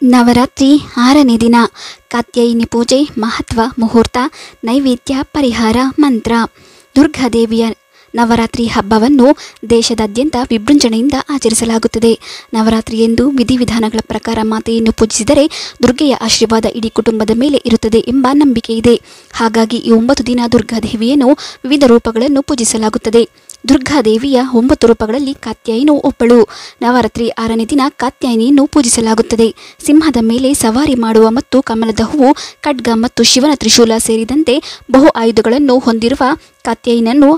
ನವರಾತ್ರಿ 6ನೇ ದಿನ ಕಾತ್ಯಾಯಿನಿ ಪೂಜೆ ಮಹತ್ವ ಮುಹೂರ್ತ ನೈವೇದ್ಯ ಪರಿಹಾರ ಮಂತ್ರ. ದುರ್ಗಾದೇವಿಯ ನವರಾತ್ರಿ ಹಬ್ಬವನ್ನು ದೇಶದಾದ್ಯಂತ ವಿಜೃಂಭಣೆಯಿಂದ ಆಚರಿಸಲಾಗುತ್ತದೆ. ನವರಾತ್ರಿಯೆಂದು ವಿಧಿವಿಧಾನಗಳ ಪ್ರಕಾರ ಮಾತೆಯನ್ನು ಪೂಜಿಸಿದರೆ ದುರ್ಗೆಯ ಆಶೀರ್ವಾದ ಇಡೀ ಕುಟುಂಬದ ಮೇಲೆ ಇರುತ್ತದೆ ಎಂಬ ನಂಬಿಕೆ ಇದೆ. ಹಾಗಾಗಿ ಈ 9 ದಿನ ದುರ್ಗಾದೇವಿಯನ್ನು ವಿವಿಧ ರೂಪಗಳನ್ನು ಪೂಜಿಸಲಾಗುತ್ತದೆ. ದುರ್ಗಾದೇವಿಯ 9 ರೂಪಗಳಲ್ಲಿ ಕಾತ್ಯಾಯಿನಿ ಒಬ್ಬಳು. ನವರಾತ್ರಿ 6ನೇ ದಿನ ಕಾತ್ಯಾಯಿನಿಯನ್ನು ಪೂಜಿಸಲಾಗುತ್ತದೆ. ಸಿಂಹದ ಮೇಲೆ ಸವಾರಿ ಮಾಡುವ ಮತ್ತು ಕಮಲದ ಹೂವು, ಖಡ್ಗ ಮತ್ತು ಶಿವನ ತ್ರಿಶೂಲ ಸೇರಿದಂತೆ ಬಹು ಆಯುಧಗಳನ್ನು ಹೊಂದಿರುವ ಕಾತ್ಯಾಯಿನಿಯನ್ನು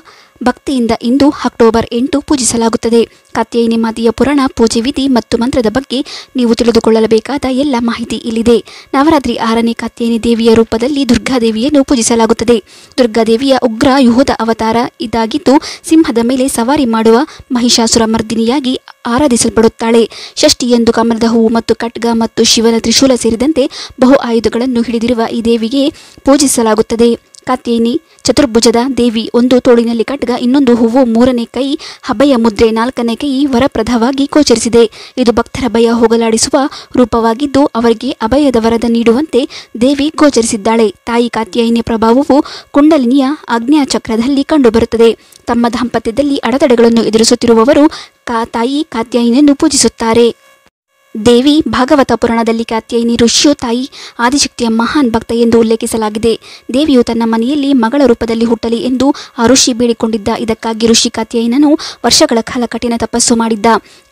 ಭಕ್ತಿಯಿಂದ ಇಂದು ಅಕ್ಟೋಬರ್ 8 ಪೂಜಿಸಲಾಗುತ್ತದೆ. ಕಾತ್ಯಾಯಿನಿ ಮಾತೆಯ ಪುರಾಣ, ಪೂಜೆ ವಿಧಿ ಮತ್ತು ಮಂತ್ರದ ಬಗ್ಗೆ ನೀವು ತಿಳಿದುಕೊಳ್ಳಬೇಕಾದ ಎಲ್ಲ ಮಾಹಿತಿ ಇಲ್ಲಿದೆ. ನವರಾತ್ರಿ 6ನೇ ಕಾತ್ಯಾಯಿನಿ ದೇವಿಯ ರೂಪದಲ್ಲಿ ದುರ್ಗಾದೇವಿಯನ್ನು ಪೂಜಿಸಲಾಗುತ್ತದೆ. ದುರ್ಗಾದೇವಿಯ ಉಗ್ರ ಯುಹೋದ ಅವತಾರ ಇದಾಗಿದ್ದು ಸಿಂಹದ ಮೇಲೆ ಸವಾರಿ ಮಾಡುವ ಮಹಿಷಾಸುರ ಮರ್ದಿನಿಯಾಗಿ ಆರಾಧಿಸಲ್ಪಡುತ್ತಾಳೆ. ಷಷ್ಠಿಯಂದು ಕಮಲದ ಹೂವು ಮತ್ತು ಖಡ್ಗ ಮತ್ತು ಶಿವನ ತ್ರಿಶೂಲ ಸೇರಿದಂತೆ ಬಹು ಆಯುಧಗಳನ್ನು ಹಿಡಿದಿರುವ ಈ ದೇವಿಗೆ ಪೂಜಿಸಲಾಗುತ್ತದೆ. ಕಾತ್ಯಾಯಿನಿ ಚತುರ್ಭುಜದ ದೇವಿ. ಒಂದು ತೋಳಿನಲ್ಲಿ ಖಡ್ಗ, ಇನ್ನೊಂದು ಹೂವು, 3ನೇ ಕೈ ಅಭಯ ಮುದ್ರೆ, 4ನೇ ಕೈ ವರಪ್ರದವಾಗಿ ಗೋಚರಿಸಿದೆ. ಇದು ಭಕ್ತರ ಭಯ ಹೋಗಲಾಡಿಸುವ ರೂಪವಾಗಿದ್ದು ಅವರಿಗೆ ಅಭಯದ ವರದ ನೀಡುವಂತೆ ದೇವಿ ಗೋಚರಿಸಿದ್ದಾಳೆ. ತಾಯಿ ಕಾತ್ಯಾಯಿನಿ ಪ್ರಭಾವವು ಕುಂಡಲಿನಿಯ ಆಗ್ನೇಯಚಕ್ರದಲ್ಲಿ ಕಂಡುಬರುತ್ತದೆ. ತಮ್ಮ ದಾಂಪತ್ಯದಲ್ಲಿ ಅಡೆತಡೆಗಳನ್ನು ಎದುರಿಸುತ್ತಿರುವವರು ತಾಯಿ ಕಾತ್ಯಾಯಿನಿಯನ್ನು ಪೂಜಿಸುತ್ತಾರೆ. ದೇವಿ ಭಾಗವತ ಪುರಾಣದಲ್ಲಿ ಕಾತ್ಯಾಯಿನಿ ಋಷಿಯು ತಾಯಿ ಆದಿಶಕ್ತಿಯ ಮಹಾನ್ ಭಕ್ತ ಎಂದು ಉಲ್ಲೇಖಿಸಲಾಗಿದೆ. ದೇವಿಯು ತನ್ನ ಮನೆಯಲ್ಲಿ ಮಗಳ ರೂಪದಲ್ಲಿ ಹುಟ್ಟಲಿ ಎಂದು ಆ ಋಷಿ ಬೇಡಿಕೊಂಡಿದ್ದ. ಇದಕ್ಕಾಗಿ ಋಷಿ ಕಾತ್ಯಾಯನನು ವರ್ಷಗಳ ಕಾಲ ಕಠಿಣ ತಪಸ್ಸು ಮಾಡಿದ್ದ.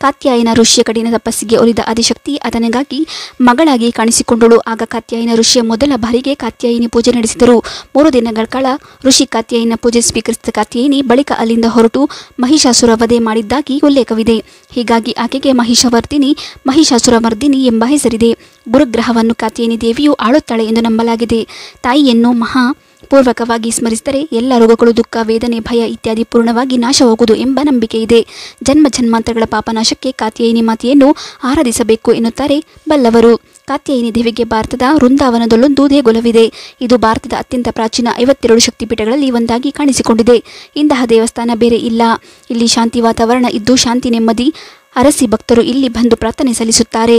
ಕಾತ್ಯಾಯನ ಋಷಿಯ ಕಠಿಣ ತಪಸ್ಸಿಗೆ ಒಲಿದ ಆದಿಶಕ್ತಿ ಆತನಿಗಾಗಿ ಮಗಳಾಗಿ ಕಾಣಿಸಿಕೊಂಡಳು. ಆಗ ಕಾತ್ಯಾಯನ ಋಷಿಯ ಮೊದಲ ಬಾರಿಗೆ ಕಾತ್ಯಾಯಿನಿ ಪೂಜೆ ನಡೆಸಿದರು. 3 ದಿನಗಳ ಕಾಲ ಋಷಿ ಕಾತ್ಯಾಯನ ಪೂಜೆ ಸ್ವೀಕರಿಸಿದ ಕಾತ್ಯಾಯಿನಿ ಬಳಿಕ ಅಲ್ಲಿಂದ ಹೊರಟು ಮಹಿಷಾಸುರ ವಧೆ ಮಾಡಿದ್ದಾಗಿ ಉಲ್ಲೇಖವಿದೆ. ಹೀಗಾಗಿ ಆಕೆಗೆ ಮಹಿಷಾಸುರಮರ್ದಿನಿ ಎಂಬ ಹೆಸರಿದೆ. ಗುರುಗ್ರಹವನ್ನು ಕಾತ್ಯಾಯಿನಿ ದೇವಿಯು ಆಳುತ್ತಾಳೆ ಎಂದು ನಂಬಲಾಗಿದೆ. ತಾಯಿಯನ್ನು ಪೂರ್ವಕವಾಗಿ ಸ್ಮರಿಸಿದರೆ ಎಲ್ಲ ರೋಗಗಳು, ದುಃಖ, ವೇದನೆ, ಭಯ ಇತ್ಯಾದಿ ಪೂರ್ಣವಾಗಿ ನಾಶವಾಗುವುದು ಎಂಬ ನಂಬಿಕೆ ಇದೆ. ಜನ್ಮಾಂತರಗಳ ಪಾಪನಾಶಕ್ಕೆ ಕಾತ್ಯಾಯಿನಿ ಮಾತೆಯನ್ನು ಆರಾಧಿಸಬೇಕು ಎನ್ನುತ್ತಾರೆ ಬಲ್ಲವರು. ಕಾತ್ಯಾಯಿನಿ ದೇವಿಗೆ ಭಾರತದ ವೃಂದಾವನದಲ್ಲೊಂದು ದೇಗುಲವಿದೆ. ಇದು ಭಾರತದ ಅತ್ಯಂತ ಪ್ರಾಚೀನ 52 ಶಕ್ತಿಪೀಠಗಳಲ್ಲಿ ಒಂದಾಗಿ ಕಾಣಿಸಿಕೊಂಡಿದೆ. ಇಂತಹ ದೇವಸ್ಥಾನ ಬೇರೆ ಇಲ್ಲ. ಇಲ್ಲಿ ಶಾಂತಿ ವಾತಾವರಣ ಇದ್ದು ಶಾಂತಿ ನೆಮ್ಮದಿ ಅರಸಿ ಭಕ್ತರು ಇಲ್ಲಿ ಬಂದು ಪ್ರಾರ್ಥನೆ ಸಲ್ಲಿಸುತ್ತಾರೆ.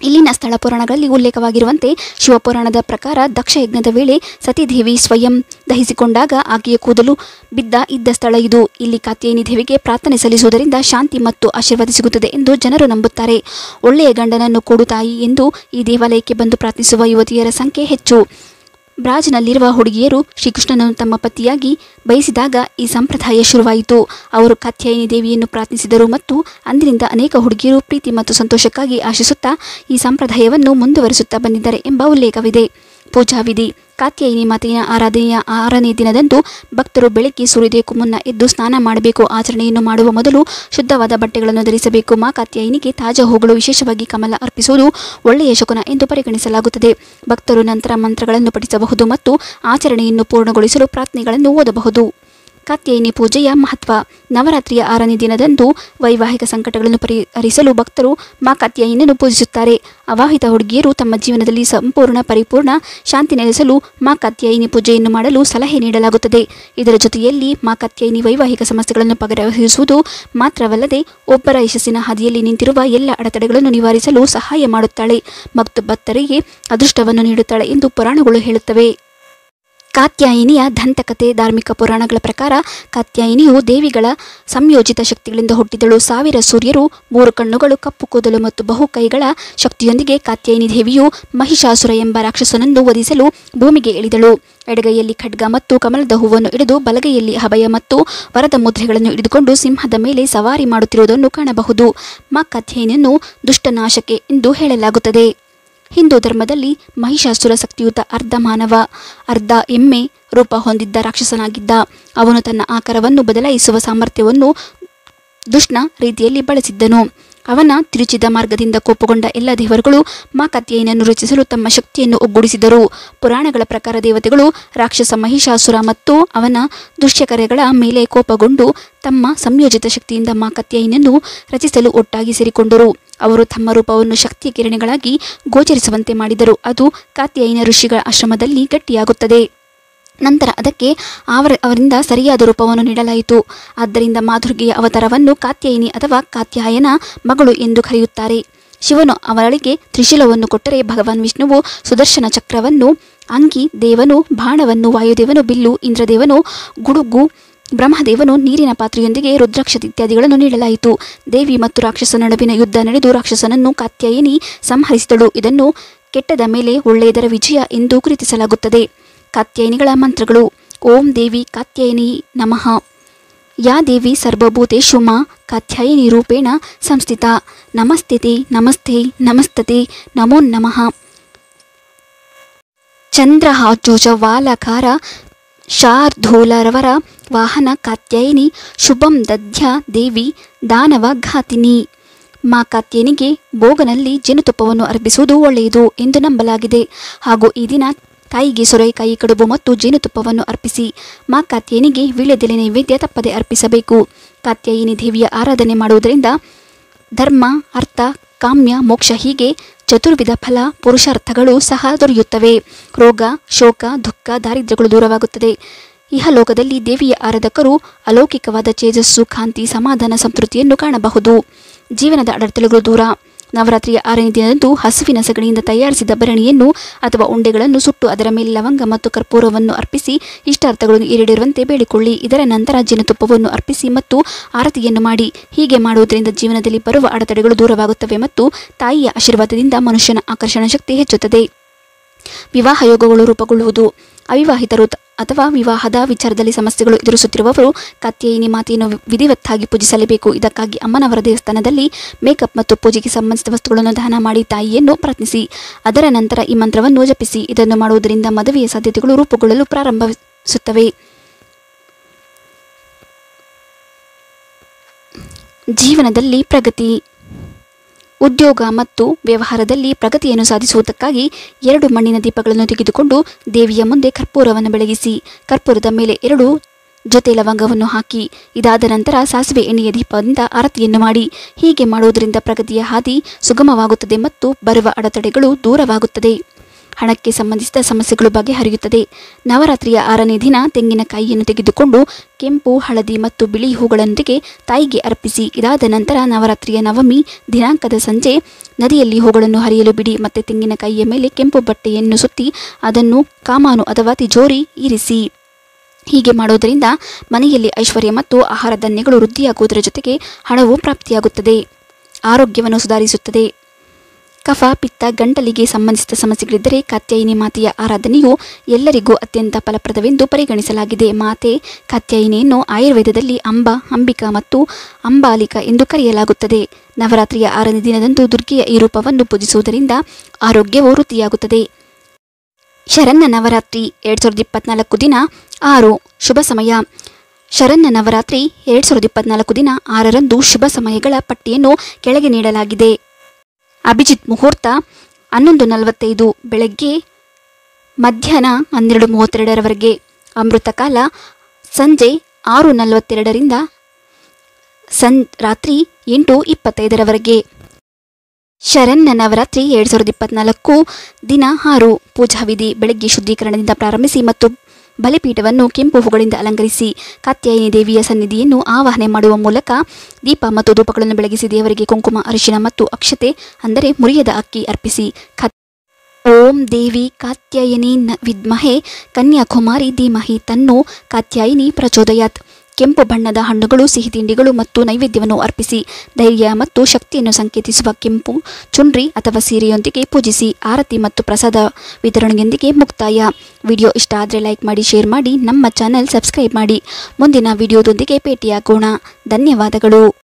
ಇಲ್ಲಿನ ಸ್ಥಳ ಪುರಾಣಗಳಲ್ಲಿ ಉಲ್ಲೇಖವಾಗಿರುವಂತೆ ಶಿವಪುರಾಣದ ಪ್ರಕಾರ ದಕ್ಷ ಯಜ್ಞದ ವೇಳೆ ಸತೀದೇವಿ ಸ್ವಯಂ ದಹಿಸಿಕೊಂಡಾಗ ಆಕೆಯ ಕೂದಲು ಇದ್ದ ಸ್ಥಳ ಇದು. ಇಲ್ಲಿ ಕಾತ್ಯಾಯಿನಿ ದೇವಿಗೆ ಪ್ರಾರ್ಥನೆ ಸಲ್ಲಿಸುವುದರಿಂದ ಶಾಂತಿ ಮತ್ತು ಆಶೀರ್ವಾದ ಸಿಗುತ್ತದೆ ಎಂದು ಜನರು ನಂಬುತ್ತಾರೆ. ಒಳ್ಳೆಯ ಗಂಡನನ್ನು ಕೊಡು ತಾಯಿ ಎಂದು ಈ ದೇವಾಲಯಕ್ಕೆ ಬಂದು ಪ್ರಾರ್ಥಿಸುವ ಯುವತಿಯರ ಸಂಖ್ಯೆ ಹೆಚ್ಚು. ಬ್ರಾಜ್ನಲ್ಲಿರುವ ಹುಡುಗಿಯರು ಶ್ರೀಕೃಷ್ಣನನ್ನು ತಮ್ಮ ಪತಿಯಾಗಿ ಬಯಸಿದಾಗ ಈ ಸಂಪ್ರದಾಯ ಶುರುವಾಯಿತು. ಅವರು ಕಾತ್ಯಾಯಿನಿ ದೇವಿಯನ್ನು ಪ್ರಾರ್ಥಿಸಿದರು ಮತ್ತು ಅಂದಿನಿಂದ ಅನೇಕ ಹುಡುಗಿಯರು ಪ್ರೀತಿ ಮತ್ತು ಸಂತೋಷಕ್ಕಾಗಿ ಆಶಿಸುತ್ತಾ ಈ ಸಂಪ್ರದಾಯವನ್ನು ಮುಂದುವರಿಸುತ್ತಾ ಬಂದಿದ್ದಾರೆ ಎಂಬ ಉಲ್ಲೇಖವಿದೆ. ಪೂಜಾ ವಿಧಿ. ಕಾತ್ಯಾಯಿನಿ ಮಾತೆಯ ಆರಾಧನೆಯ 6ನೇ ದಿನದಂದು ಭಕ್ತರು ಬೆಳಗ್ಗೆ ಸೂರ್ಯೋದಯಕ್ಕೂ ಮುನ್ನ ಎದ್ದು ಸ್ನಾನ ಮಾಡಬೇಕು. ಆಚರಣೆಯನ್ನು ಮಾಡುವ ಮೊದಲು ಶುದ್ಧವಾದ ಬಟ್ಟೆಗಳನ್ನು ಧರಿಸಬೇಕು. ಮಾ ಕಾತ್ಯಾಯಿನಿಗೆ ತಾಜಾ ಹೂಗಳು, ವಿಶೇಷವಾಗಿ ಕಮಲ ಅರ್ಪಿಸುವುದು ಒಳ್ಳೆಯ ಶಕುನ ಎಂದು ಪರಿಗಣಿಸಲಾಗುತ್ತದೆ. ಭಕ್ತರು ನಂತರ ಮಂತ್ರಗಳನ್ನು ಪಠಿಸಬಹುದು ಮತ್ತು ಆಚರಣೆಯನ್ನು ಪೂರ್ಣಗೊಳಿಸಲು ಪ್ರಾರ್ಥನೆಗಳನ್ನು ಓದಬಹುದು. ಕಾತ್ಯಾಯಿನಿ ಪೂಜೆಯ ಮಹತ್ವ. ನವರಾತ್ರಿಯ 6ನೇ ದಿನದಂದು ವೈವಾಹಿಕ ಸಂಕಟಗಳನ್ನು ಪರಿಹರಿಸಲು ಭಕ್ತರು ಮಾ ಕಾತ್ಯಾಯಿನಿಯನ್ನು ಪೂಜಿಸುತ್ತಾರೆ. ಅವಿವಾಹಿತ ಹುಡುಗಿಯರು ತಮ್ಮ ಜೀವನದಲ್ಲಿ ಪರಿಪೂರ್ಣ ಶಾಂತಿ ನೆಲೆಸಲು ಮಾ ಕಾತ್ಯಾಯಿನಿ ಪೂಜೆಯನ್ನು ಮಾಡಲು ಸಲಹೆ ನೀಡಲಾಗುತ್ತದೆ. ಇದರ ಜೊತೆಯಲ್ಲಿ ಮಾ ಕಾತ್ಯಾಯಿನಿ ವೈವಾಹಿಕ ಸಮಸ್ಯೆಗಳನ್ನು ಪರಿಹರಿಸುವುದು ಮಾತ್ರವಲ್ಲದೆ ಒಬ್ಬರ ಯಶಸ್ಸಿನ ಹಾದಿಯಲ್ಲಿ ನಿಂತಿರುವ ಎಲ್ಲ ಅಡೆತಡೆಗಳನ್ನು ನಿವಾರಿಸಲು ಸಹಾಯ ಮಾಡುತ್ತಾಳೆ ಮತ್ತು ಭಕ್ತರಿಗೆ ಅದೃಷ್ಟವನ್ನು ನೀಡುತ್ತಾಳೆ ಎಂದು ಪುರಾಣಗಳು ಹೇಳುತ್ತವೆ. ಕಾತ್ಯಾಯಿನಿಯ ದಂತಕಥೆ. ಧಾರ್ಮಿಕ ಪುರಾಣಗಳ ಪ್ರಕಾರ ಕಾತ್ಯಾಯಿನಿಯು ದೇವಿಗಳ ಸಂಯೋಜಿತ ಶಕ್ತಿಗಳಿಂದ ಹುಟ್ಟಿದಳು. 1000 ಸೂರ್ಯರು, 3 ಕಣ್ಣುಗಳು, ಕಪ್ಪು ಕೂದಲು ಮತ್ತು ಬಹು ಕೈಗಳ ಶಕ್ತಿಯೊಂದಿಗೆ ಕಾತ್ಯಾಯಿನಿ ದೇವಿಯು ಮಹಿಷಾಸುರ ಎಂಬ ರಾಕ್ಷಸನನ್ನು ವಧಿಸಲು ಭೂಮಿಗೆ ಇಳಿದಳು. ಎಡಗೈಯಲ್ಲಿ ಖಡ್ಗ ಮತ್ತು ಕಮಲದ ಹೂವನ್ನು ಹಿಡಿದು ಬಲಗೈಯಲ್ಲಿ ಅಭಯ ಮತ್ತು ವರದ ಮುದ್ರೆಗಳನ್ನು ಹಿಡಿದುಕೊಂಡು ಸಿಂಹದ ಮೇಲೆ ಸವಾರಿ ಮಾಡುತ್ತಿರುವುದನ್ನು ಕಾಣಬಹುದು. ಮಾ ಕಾತ್ಯಾಯಿನಿಯನ್ನು ದುಷ್ಟನಾಶಕೆ ಎಂದು ಹೇಳಲಾಗುತ್ತದೆ. ಹಿಂದೂ ಧರ್ಮದಲ್ಲಿ ಮಹಿಷಾಸುರ ಶಕ್ತಿಯುತ ಅರ್ಧ ಮಾನವ ಅರ್ಧ ಎಮ್ಮೆ ರೂಪ ಹೊಂದಿದ್ದ ರಾಕ್ಷಸನಾಗಿದ್ದ. ಅವನು ತನ್ನ ಆಕಾರವನ್ನು ಬದಲಾಯಿಸುವ ಸಾಮರ್ಥ್ಯವನ್ನು ದುಷ್ಟ ರೀತಿಯಲ್ಲಿ ಬಳಸಿದ್ದನು. ಅವನ ತಿರುಚಿದ ಮಾರ್ಗದಿಂದ ಕೋಪಗೊಂಡ ಎಲ್ಲ ದೇವರುಗಳು ಮಾ ಕಾತ್ಯಾಯಿನಿಯನ್ನು ರಚಿಸಲು ತಮ್ಮ ಶಕ್ತಿಯನ್ನು ಒಗ್ಗೂಡಿಸಿದರು. ಪುರಾಣಗಳ ಪ್ರಕಾರ ದೇವತೆಗಳು ರಾಕ್ಷಸ ಮಹಿಷಾಸುರ ಮತ್ತು ಅವನ ದುಷ್ಕರ್ಯಗಳ ಮೇಲೆ ಕೋಪಗೊಂಡು ತಮ್ಮ ಸಂಯೋಜಿತ ಶಕ್ತಿಯಿಂದ ಮಾ ಕಾತ್ಯಾಯಿನಿಯನ್ನು ರಚಿಸಲು ಒಟ್ಟಾಗಿ ಸೇರಿಕೊಂಡರು. ಅವರು ತಮ್ಮ ರೂಪವನ್ನು ಶಕ್ತಿಯ ಕಿರಣಗಳಾಗಿ ಗೋಚರಿಸುವಂತೆ ಮಾಡಿದರು. ಅದು ಕಾತ್ಯಾಯಿನ ಋಷಿಗಳ ಆಶ್ರಮದಲ್ಲಿ ಗಟ್ಟಿಯಾಗುತ್ತದೆ. ನಂತರ ಅದಕ್ಕೆ ಅವರಿಂದ ಸರಿಯಾದ ರೂಪವನ್ನು ನೀಡಲಾಯಿತು. ಆದ್ದರಿಂದ ಮಾದುರ್ಗೆಯ ಅವತಾರವನ್ನು ಕಾತ್ಯಾಯಿನಿ ಅಥವಾ ಕಾತ್ಯಾಯನ ಮಗಳು ಎಂದು ಕರೆಯುತ್ತಾರೆ. ಶಿವನು ಅವಳಿಗೆ ತ್ರಿಶೂಲವನ್ನು ಕೊಟ್ಟರೆ, ಭಗವಾನ್ ವಿಷ್ಣುವು ಸುದರ್ಶನ ಚಕ್ರವನ್ನು, ಅಂಗಿ ದೇವನು ಬಾಣವನ್ನು, ವಾಯುದೇವನು ಬಿಲ್ಲು, ಇಂದ್ರದೇವನು ಗುಡುಗು, ಬ್ರಹ್ಮದೇವನು ನೀರಿನ ಪಾತ್ರೆಯೊಂದಿಗೆ ರುದ್ರಾಕ್ಷ ಇತ್ಯಾದಿಗಳನ್ನು ನೀಡಲಾಯಿತು. ದೇವಿ ಮತ್ತು ರಾಕ್ಷಸನ ನಡುವಿನ ಯುದ್ಧ ನಡೆದು ರಾಕ್ಷಸನನ್ನು ಕಾತ್ಯಾಯಿನಿ ಸಂಹರಿಸಿದಳು. ಇದನ್ನು ಕೆಟ್ಟದ ಮೇಲೆ ಒಳ್ಳೆಯದರ ವಿಜಯ ಎಂದು ಗುರುತಿಸಲಾಗುತ್ತದೆ. ಕಾತ್ಯಾಯಿನಿಗಳ ಮಂತ್ರಗಳು. ಓಂ ದೇವಿ ಕಾತ್ಯಾಯಿನಿ ನಮಃ. ಯಾ ದೇವಿ ಸರ್ವಭೂತೇಷು ಮಾ ಕಾತ್ಯಾಯಿನಿ ರೂಪೇಣ ಸಂಸ್ಥಿತಾ. ನಮಸ್ತೆ ನಮಸ್ತೆ ನಮಸ್ತತೆ ನಮೋ ನಮಃ. ಚಂದ್ರಹಾಜೋಜವಾಲಕಾರ ಶಾರ್ಧೂಲರವರ ವಾಹನ ಕಾತ್ಯಾಯಿನಿ ಶುಭಂ ದದ್ಯ ದೇವಿ ದಾನವ ಘಾತಿನಿ. ಮಾ ಕಾತ್ಯಾಯಿನಿಗೆ ಭೋಗನಲ್ಲಿ ಜೇನುತುಪ್ಪವನ್ನು ಅರ್ಪಿಸುವುದು ಒಳ್ಳೆಯದು ಎಂದು ನಂಬಲಾಗಿದೆ. ಹಾಗೂ ಈ ದಿನ ತಾಯಿಗೆ ಸೊರೆಕಾಯಿ ಕಡುಬು ಮತ್ತು ಜೇನುತುಪ್ಪವನ್ನು ಅರ್ಪಿಸಿ. ಮಾ ಕಾತ್ಯಾಯಿನಿಗೆ ವೀಳ್ಯದೆಲೆ ನೈವೇದ್ಯ ತಪ್ಪದೆ ಅರ್ಪಿಸಬೇಕು. ಕಾತ್ಯಾಯಿನಿ ದೇವಿಯ ಆರಾಧನೆ ಮಾಡುವುದರಿಂದ ಧರ್ಮ, ಅರ್ಥ, ಕಾಮ್ಯ, ಮೋಕ್ಷ ಹೀಗೆ ಚತುರ್ವಿಧ ಫಲ ಪುರುಷಾರ್ಥಗಳು ಸಹ ದೊರೆಯುತ್ತವೆ. ರೋಗ, ಶೋಕ, ದುಃಖ, ದಾರಿದ್ರ್ಯಗಳು ದೂರವಾಗುತ್ತದೆ. ಇಹಲೋಕದಲ್ಲಿ ದೇವಿಯ ಆರಾಧಕರು ಅಲೌಕಿಕವಾದ ತೇಜಸ್ಸು, ಕಾಂತಿ, ಸಮಾಧಾನ, ಸಂತೃಪ್ತಿಯನ್ನು ಕಾಣಬಹುದು. ಜೀವನದ ಅಡೆತಡೆಗಳು ದೂರ. ನವರಾತ್ರಿಯ 6ನೇ ದಿನದಂದು ಹಸುವಿನ ಸಗಣಿಯಿಂದ ತಯಾರಿಸಿದ ಭರಣಿಯನ್ನು ಅಥವಾ ಉಂಡೆಗಳನ್ನು ಸುಟ್ಟು ಅದರ ಮೇಲೆ ಲವಂಗ ಮತ್ತು ಕರ್ಪೂರವನ್ನು ಅರ್ಪಿಸಿ ಇಷ್ಟಾರ್ಥಗಳನ್ನು ಈಡೇರುವಂತೆ ಬೇಡಿಕೊಳ್ಳಿ. ಇದರ ನಂತರ ಜೇನುತುಪ್ಪವನ್ನು ಅರ್ಪಿಸಿ ಮತ್ತು ಆರತಿಯನ್ನು ಮಾಡಿ. ಹೀಗೆ ಮಾಡುವುದರಿಂದ ಜೀವನದಲ್ಲಿ ಬರುವ ಅಡೆತಡೆಗಳು ದೂರವಾಗುತ್ತವೆ ಮತ್ತು ತಾಯಿಯ ಆಶೀರ್ವಾದದಿಂದ ಮನುಷ್ಯನ ಆಕರ್ಷಣ ಶಕ್ತಿ ಹೆಚ್ಚುತ್ತದೆ. ವಿವಾಹ ಯೋಗಗಳು ರೂಪುಗೊಳ್ಳುವುದು. ಅವಿವಾಹಿತರು ಅಥವಾ ವಿವಾಹದ ವಿಚಾರದಲ್ಲಿ ಸಮಸ್ಯೆಗಳು ಎದುರಿಸುತ್ತಿರುವವರು ಕಾತ್ಯಾಯಿನಿ ಮಾತೆಯನ್ನು ವಿಧಿವತ್ತಾಗಿ ಪೂಜಿಸಲೇಬೇಕು. ಇದಕ್ಕಾಗಿ ಅಮ್ಮನವರ ದೇವಸ್ಥಾನದಲ್ಲಿ ಮೇಕಪ್ ಮತ್ತು ಪೂಜೆಗೆ ಸಂಬಂಧಿಸಿದ ವಸ್ತುಗಳನ್ನು ದಾನ ಮಾಡಿ ತಾಯಿಯನ್ನು ಪ್ರಾರ್ಥಿಸಿ. ಅದರ ನಂತರ ಈ ಮಂತ್ರವನ್ನು ಜಪಿಸಿ. ಇದನ್ನು ಮಾಡುವುದರಿಂದ ಮದುವೆಯ ಸಾಧ್ಯತೆಗಳು ರೂಪುಗೊಳ್ಳಲು ಪ್ರಾರಂಭಿಸುತ್ತವೆ. ಜೀವನದಲ್ಲಿ ಪ್ರಗತಿ. ಉದ್ಯೋಗ ಮತ್ತು ವ್ಯವಹಾರದಲ್ಲಿ ಪ್ರಗತಿಯನ್ನು ಸಾಧಿಸುವುದಕ್ಕಾಗಿ 2 ಮಣ್ಣಿನ ದೀಪಗಳನ್ನು ತೆಗೆದುಕೊಂಡು ದೇವಿಯ ಮುಂದೆ ಕರ್ಪೂರವನ್ನು ಬೆಳಗಿಸಿ. ಕರ್ಪೂರದ ಮೇಲೆ 2 ಜೊತೆ ಲವಂಗವನ್ನು ಹಾಕಿ. ಇದಾದ ನಂತರ ಸಾಸಿವೆ ಎಣ್ಣೆಯ ದೀಪದಿಂದ ಆರತಿಯನ್ನು ಮಾಡಿ. ಹೀಗೆ ಮಾಡುವುದರಿಂದ ಪ್ರಗತಿಯ ಹಾದಿ ಸುಗಮವಾಗುತ್ತದೆ ಮತ್ತು ಬರುವ ಅಡೆತಡೆಗಳು ದೂರವಾಗುತ್ತದೆ. ಹಣಕ್ಕೆ ಸಂಬಂಧಿಸಿದ ಸಮಸ್ಯೆಗಳು ಬಗೆಹರಿಯುತ್ತದೆ. ನವರಾತ್ರಿಯ 6ನೇ ದಿನ ತೆಂಗಿನಕಾಯಿಯನ್ನು ತೆಗೆದುಕೊಂಡು ಕೆಂಪು, ಹಳದಿ ಮತ್ತು ಬಿಳಿ ಹೂಗಳೊಂದಿಗೆ ತಾಯಿಗೆ ಅರ್ಪಿಸಿ. ಇದಾದ ನಂತರ ನವರಾತ್ರಿಯ 9ನೇ ದಿನಾಂಕದ ಸಂಜೆ ನದಿಯಲ್ಲಿ ಹೂಗಳನ್ನು ಹರಿಯಲು ಬಿಡಿ. ಮತ್ತೆ ತೆಂಗಿನಕಾಯಿಯ ಮೇಲೆ ಕೆಂಪು ಬಟ್ಟೆಯನ್ನು ಸುತ್ತಿ ಅದನ್ನು ಕಾಮಾನು ಅಥವಾ ತಿಜೋರಿ ಇರಿಸಿ. ಹೀಗೆ ಮಾಡುವುದರಿಂದ ಮನೆಯಲ್ಲಿ ಐಶ್ವರ್ಯ ಮತ್ತು ಆಹಾರ ಧಾನ್ಯಗಳು ವೃದ್ಧಿಯಾಗುವುದರ ಜೊತೆಗೆ ಹಣವು ಪ್ರಾಪ್ತಿಯಾಗುತ್ತದೆ. ಆರೋಗ್ಯವನ್ನು ಸುಧಾರಿಸುತ್ತದೆ. ಕಫ, ಪಿತ್ತ, ಗಂಟಲಿಗೆ ಸಂಬಂಧಿಸಿದ ಸಮಸ್ಯೆಗಳಿದ್ದರೆ ಕಾತ್ಯಾಯಿನಿ ಮಾತೆಯ ಆರಾಧನೆಯು ಎಲ್ಲರಿಗೂ ಅತ್ಯಂತ ಫಲಪ್ರದವೆಂದು ಪರಿಗಣಿಸಲಾಗಿದೆ. ಮಾತೆ ಕಾತ್ಯಾಯಿನಿಯನ್ನು ಆಯುರ್ವೇದದಲ್ಲಿ ಅಂಬಾ, ಅಂಬಿಕಾ ಮತ್ತು ಅಂಬಾಲಿಕಾ ಎಂದು ಕರೆಯಲಾಗುತ್ತದೆ. ನವರಾತ್ರಿಯ 6ನೇ ದಿನದಂದು ದುರ್ಗೆಯ ಈ ರೂಪವನ್ನು ಪೂಜಿಸುವುದರಿಂದ ಆರೋಗ್ಯವು ವೃದ್ಧಿಯಾಗುತ್ತದೆ. ಶರಣ್ಯ ನವರಾತ್ರಿ 2024 ದಿನ 6 ಶುಭ ಸಮಯ. ಶರಣ್ಯ ನವರಾತ್ರಿ 2024 ದಿನ 6ರಂದು ಶುಭ ಸಮಯಗಳ ಪಟ್ಟಿಯನ್ನು ಕೆಳಗೆ ನೀಡಲಾಗಿದೆ. ಅಭಿಜಿತ್ ಮುಹೂರ್ತ 11:45 ಬೆಳಗ್ಗೆ ಮಧ್ಯಾಹ್ನ 12:32ರವರೆಗೆ. ಅಮೃತ ಕಾಲ ಸಂಜೆ 6:42ರಿಂದ ರಾತ್ರಿ 8:25ರವರೆಗೆ. ಶರಣ್ಯ ನವರಾತ್ರಿ 2024 ದಿನ 6 ಪೂಜಾ ವಿಧಿ. ಬೆಳಗ್ಗೆ ಶುದ್ಧೀಕರಣದಿಂದ ಪ್ರಾರಂಭಿಸಿ ಮತ್ತು ಬಲಿಪೀಠವನ್ನು ಕೆಂಪು ಹೂಗಳಿಂದ ಅಲಂಕರಿಸಿ. ಕಾತ್ಯಾಯಿನಿ ದೇವಿಯ ಸನ್ನಿಧಿಯನ್ನು ಆವಾಹನೆ ಮಾಡುವ ಮೂಲಕ ದೀಪ ಮತ್ತು ಧೂಪಗಳನ್ನು ಬೆಳಗಿಸಿ ದೇವರಿಗೆ ಕುಂಕುಮ, ಅರಿಶಿಣ ಮತ್ತು ಅಕ್ಷತೆ ಅಂದರೆ ಮುರಿಯದ ಅಕ್ಕಿ ಅರ್ಪಿಸಿ. ಓಂ ದೇವಿ ಕಾತ್ಯಾಯಿನಿ ವಿದ್ಮಹೆ ಕನ್ಯಾಕುಮಾರಿ ಧೀಮಹಿ ತನ್ನೋ ಕಾತ್ಯಾಯಿನಿ ಪ್ರಚೋದಯಾತ್. ಕೆಂಪು ಬಣ್ಣದ ಹಣ್ಣುಗಳು, ಸಿಹಿ ತಿಂಡಿಗಳು ಮತ್ತು ನೈವೇದ್ಯವನ್ನು ಅರ್ಪಿಸಿ. ಧೈರ್ಯ ಮತ್ತು ಶಕ್ತಿಯನ್ನು ಸಂಕೇತಿಸುವ ಕೆಂಪು ಚುಂಡ್ರಿ ಅಥವಾ ಸೀರೆಯೊಂದಿಗೆ ಪೂಜಿಸಿ. ಆರತಿ ಮತ್ತು ಪ್ರಸಾದ ವಿತರಣೆಯೊಂದಿಗೆ ಮುಕ್ತಾಯ. ವಿಡಿಯೋ ಇಷ್ಟ ಆದರೆ ಲೈಕ್ ಮಾಡಿ, ಶೇರ್ ಮಾಡಿ, ನಮ್ಮ ಚಾನೆಲ್ ಸಬ್ಸ್ಕ್ರೈಬ್ ಮಾಡಿ. ಮುಂದಿನ ವಿಡಿಯೋದೊಂದಿಗೆ ಭೇಟಿಯಾಗೋಣ. ಧನ್ಯವಾದಗಳು.